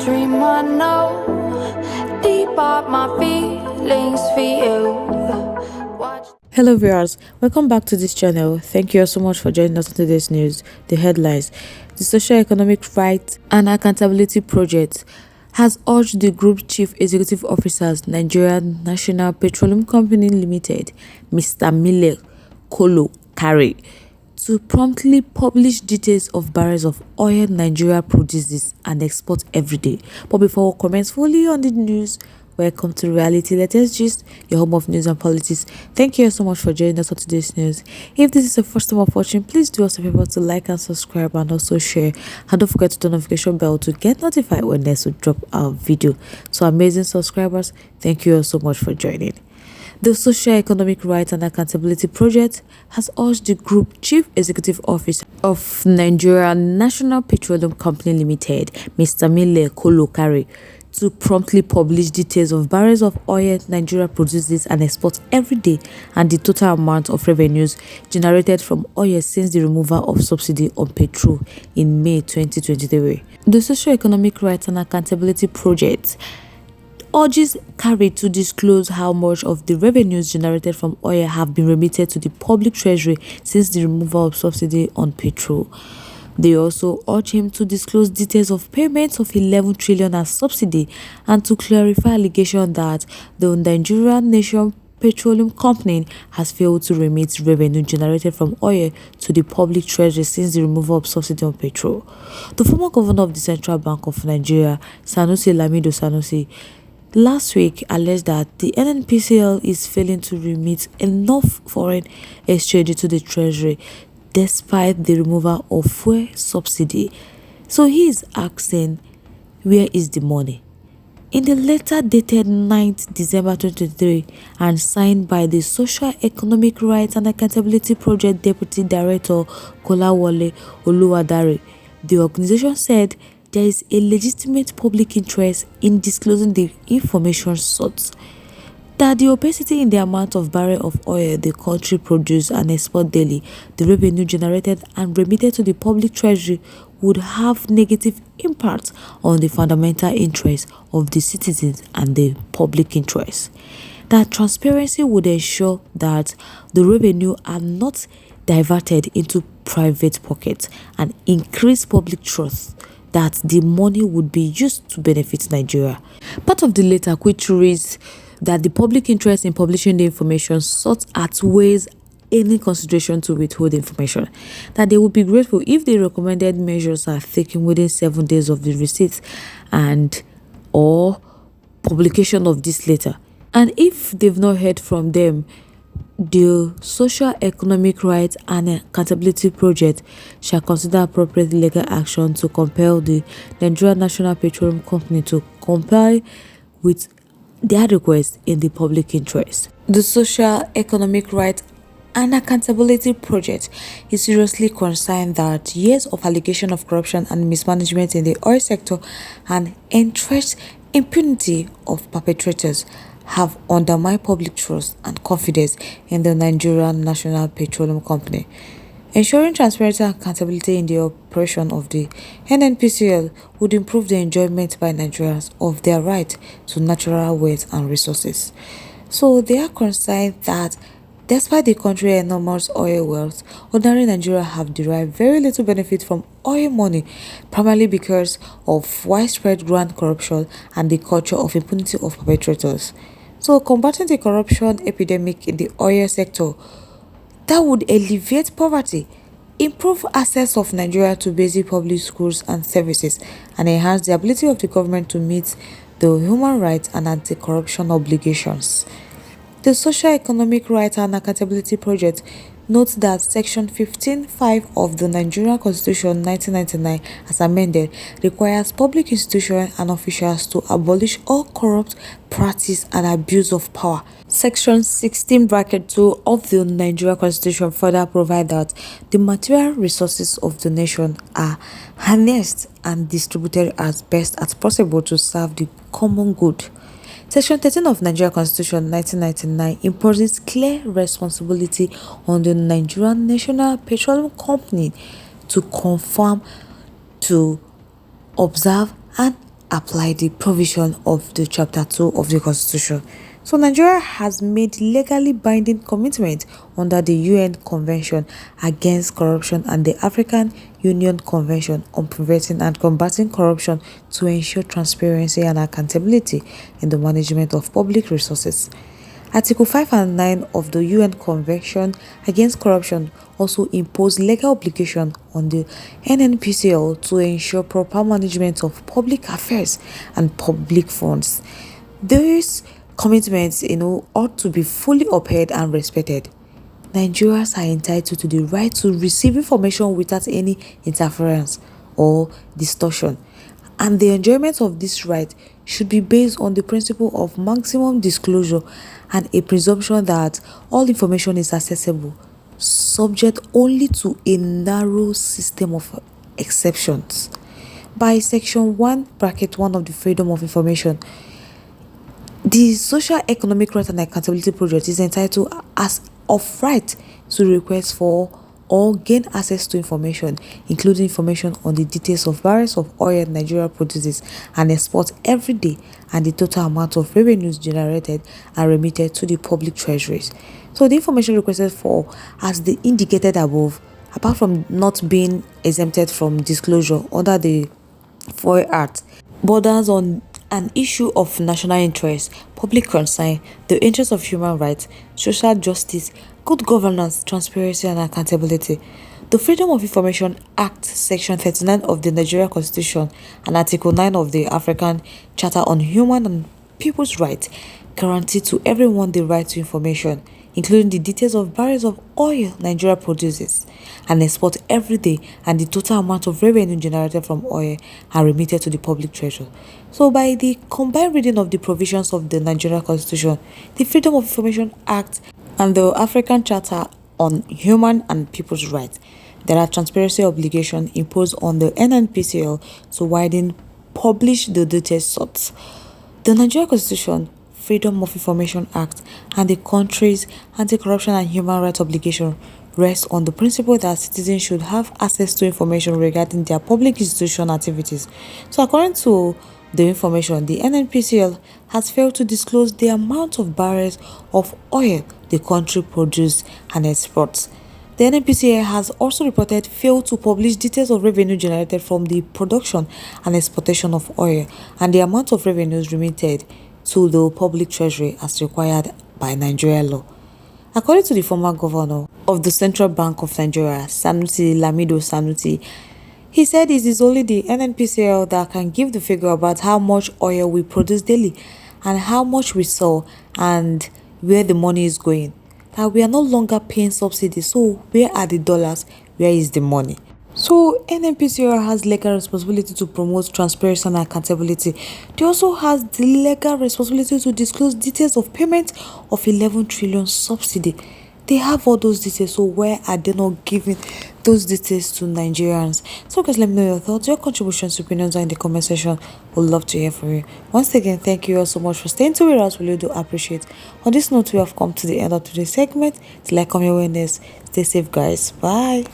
dream I know deep up my feelings for you. Hello viewers, welcome back to this channel. Thank you all so much for joining us on today's news. The headlines: the Socio-Economic Rights and Accountability Project has urged the Group Chief Executive Officers, Nigerian National Petroleum Company Limited, Mr. Mile Kolo Kare, to promptly publish details of barrels of oil Nigeria produces and exports every day. But before we comment fully on the news, welcome to Reality Latest Gist, your home of news and politics. Thank you so much for joining us on today's news. If this is the first time of watching, please do us a favor to like and subscribe and also share. And don't forget to turn the notification bell to get notified when next we drop our video. So amazing subscribers, thank you all so much for joining. The Socio-Economic Rights and Accountability Project has urged the Group Chief Executive Officer of Nigeria National Petroleum Company Limited, Mr. Mile Kolo Kare, to promptly publish details of barrels of oil Nigeria produces and exports every day and the total amount of revenues generated from oil since the removal of subsidy on petrol in May 2023. The Socio-Economic Rights and Accountability Project urges Kare to disclose how much of the revenues generated from oil have been remitted to the public treasury since the removal of subsidy on petrol. They also urge him to disclose details of payments of 11 trillion as subsidy and to clarify allegations that the Nigerian National Petroleum Company has failed to remit revenue generated from oil to the public treasury since the removal of subsidy on petrol. The former governor of the Central Bank of Nigeria, Sanusi Lamido Sanusi, last week alleged that the NNPCL is failing to remit enough foreign exchange to the treasury despite the removal of fuel subsidy. So he is asking, where is the money? In the letter dated 9th December 2023 and signed by the Socio-Economic Rights and Accountability Project Deputy Director Kolawole Oluwadare, the organization said there is a legitimate public interest in disclosing the information sought, that the opacity in the amount of barrel of oil the country produces and exports daily, the revenue generated and remitted to the public treasury would have negative impact on the fundamental interests of the citizens and the public interest. That transparency would ensure that the revenue are not diverted into private pockets and increase public trust that the money would be used to benefit Nigeria. Part of the letter, which reads that the public interest in publishing the information sought outweighs any consideration to withhold information, that they would be grateful if the recommended measures are taken within 7 days of the receipt and or publication of this letter. And if they've not heard from them, the Socio-Economic Rights and Accountability Project shall consider appropriate legal action to compel the Nigerian National Petroleum Company to comply with their request in the public interest. The Socio-Economic Rights and Accountability Project is seriously concerned that years of allegation of corruption and mismanagement in the oil sector and entrenched impunity of perpetrators have undermined public trust and confidence in the Nigerian National Petroleum Company. Ensuring transparency and accountability in the operation of the NNPCL would improve the enjoyment by Nigerians of their right to natural wealth and resources. So they are concerned that despite the country's enormous oil wealth, ordinary Nigerians have derived very little benefit from oil money, primarily because of widespread grand corruption and the culture of impunity of perpetrators. So combating the corruption epidemic in the oil sector, that would alleviate poverty, improve access of Nigeria to basic public schools and services, and enhance the ability of the government to meet the human rights and anti-corruption obligations. The Socio-Economic Rights and Accountability Project notes that Section 15(5) of the Nigerian Constitution 1999, as amended, requires public institutions and officials to abolish all corrupt practice and abuse of power. Section 16(2) of the Nigerian Constitution further provides that the material resources of the nation are harnessed and distributed as best as possible to serve the common good. Section 13 of Nigeria Constitution 1999 imposes clear responsibility on the Nigerian National Petroleum Company to confirm, to observe and apply the provision of the Chapter 2 of the Constitution. So Nigeria has made legally binding commitment under the UN Convention Against Corruption and the African Union Convention on Preventing and Combating Corruption to ensure transparency and accountability in the management of public resources. Article 5 and 9 of the UN Convention Against Corruption also impose legal obligation on the NNPCL to ensure proper management of public affairs and public funds. These commitments, ought to be fully upheld and respected. Nigerians are entitled to the right to receive information without any interference or distortion, and the enjoyment of this right should be based on the principle of maximum disclosure and a presumption that all information is accessible, subject only to a narrow system of exceptions. By Section 1(1) of the Freedom of Information, the Social Economic Right and Accountability Project is entitled as of right to request for or gain access to information, including information on the details of barrels of oil Nigeria produces and exports every day and the total amount of revenues generated and remitted to the public treasuries. So the information requested for, as the indicated above, apart from not being exempted from disclosure under the FOI Act, borders on an issue of national interest, public concern, the interest of human rights, social justice, good governance, transparency, and accountability. The Freedom of Information Act, Section 39 of the Nigerian Constitution and Article 9 of the African Charter on Human and People's Rights guarantee to everyone the right to information, including the details of barrels of oil Nigeria produces and exports every day and the total amount of revenue generated from oil and remitted to the public treasury. So by the combined reading of the provisions of the Nigerian Constitution, the Freedom of Information Act, and the African Charter on Human and People's Rights, there are transparency obligations imposed on the NNPCL to widen publish the details sought. The Nigerian Constitution, Freedom of Information Act, and the country's anti-corruption and human rights obligation rest on the principle that citizens should have access to information regarding their public institution activities. So according to the information, the NNPCL has failed to disclose the amount of barrels of oil the country produces and exports. The NNPCL has also reported failed to publish details of revenue generated from the production and exportation of oil and the amount of revenues remitted to the public treasury as required by Nigeria law. According to the former governor of the Central Bank of Nigeria, Sanusi Lamido Sanusi, he said it is only the NNPCL that can give the figure about how much oil we produce daily and how much we sell and where the money is going. That we are no longer paying subsidies, so where are the dollars? Where is the money? So NNPCL has legal responsibility to promote transparency and accountability. They also has the legal responsibility to disclose details of payment of 11 trillion subsidy. They have all those details, so why are they not giving those details to Nigerians? So guys, let me know your thoughts, your contributions, opinions are in the comment section. We'd love to hear from you. Once again, thank you all so much for staying till with us. We really do appreciate. On this note, we have come to the end of today's segment. Till I come your way next, stay safe guys. Bye.